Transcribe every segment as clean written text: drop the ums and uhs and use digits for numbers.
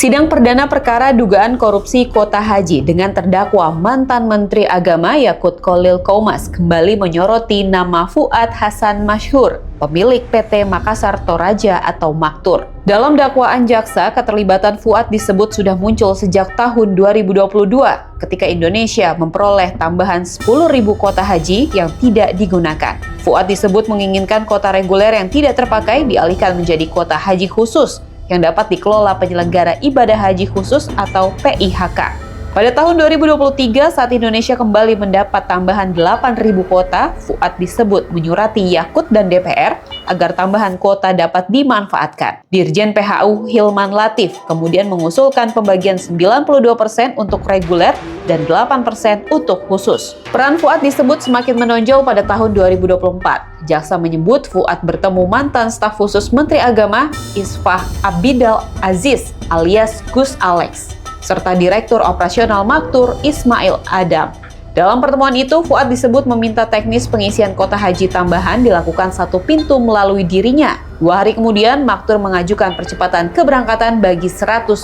Sidang perdana perkara dugaan korupsi kuota haji dengan terdakwa mantan Menteri Agama Yakut Kholil Qomas kembali menyoroti nama Fuad Hasan Masyhur, pemilik PT Makassar Toraja atau Maktur. Dalam dakwaan jaksa, keterlibatan Fuad disebut sudah muncul sejak tahun 2022 ketika Indonesia memperoleh tambahan 10.000 kuota haji yang tidak digunakan. Fuad disebut menginginkan kuota reguler yang tidak terpakai dialihkan menjadi kuota haji khusus yang dapat dikelola penyelenggara ibadah haji khusus atau PIHK. Pada tahun 2023, saat Indonesia kembali mendapat tambahan 8.000 kuota, Fuad disebut menyurati Yakut dan DPR agar tambahan kuota dapat dimanfaatkan. Dirjen PHU Hilman Latif kemudian mengusulkan pembagian 92% untuk reguler dan 8% untuk khusus. Peran Fuad disebut semakin menonjol pada tahun 2024. Jaksa menyebut Fuad bertemu mantan staf khusus Menteri Agama Isfah Abidal Aziz alias Gus Alex, serta Direktur Operasional Maktur Ismail Adam. Dalam pertemuan itu, Fuad disebut meminta teknis pengisian kuota haji tambahan dilakukan satu pintu melalui dirinya. 2 hari kemudian, Maktur mengajukan percepatan keberangkatan bagi 110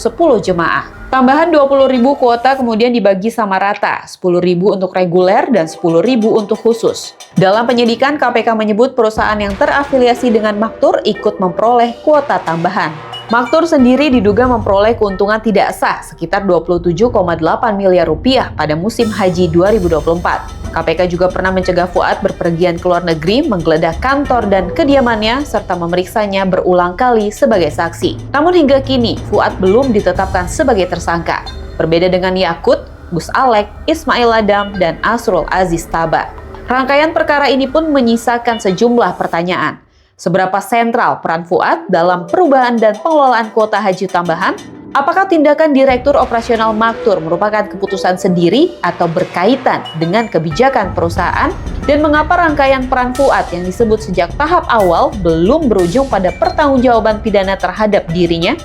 jemaah. Tambahan 20.000 kuota kemudian dibagi sama rata, 10.000 untuk reguler dan 10.000 untuk khusus. Dalam penyidikan, KPK menyebut perusahaan yang terafiliasi dengan Maktur ikut memperoleh kuota tambahan. Maktur sendiri diduga memperoleh keuntungan tidak sah sekitar 27,8 miliar rupiah pada musim haji 2024. KPK juga pernah mencegah Fuad berpergian ke luar negeri, menggeledah kantor dan kediamannya, serta memeriksanya berulang kali sebagai saksi. Namun hingga kini, Fuad belum ditetapkan sebagai tersangka. Berbeda dengan Yakut, Gus Alex, Ismail Adam, dan Asrul Aziz Taba. Rangkaian perkara ini pun menyisakan sejumlah pertanyaan. Seberapa sentral peran Fuad dalam perubahan dan pengelolaan kuota haji tambahan? Apakah tindakan Direktur Operasional Maktur merupakan keputusan sendiri atau berkaitan dengan kebijakan perusahaan? Dan mengapa rangkaian peran Fuad yang disebut sejak tahap awal belum berujung pada pertanggungjawaban pidana terhadap dirinya?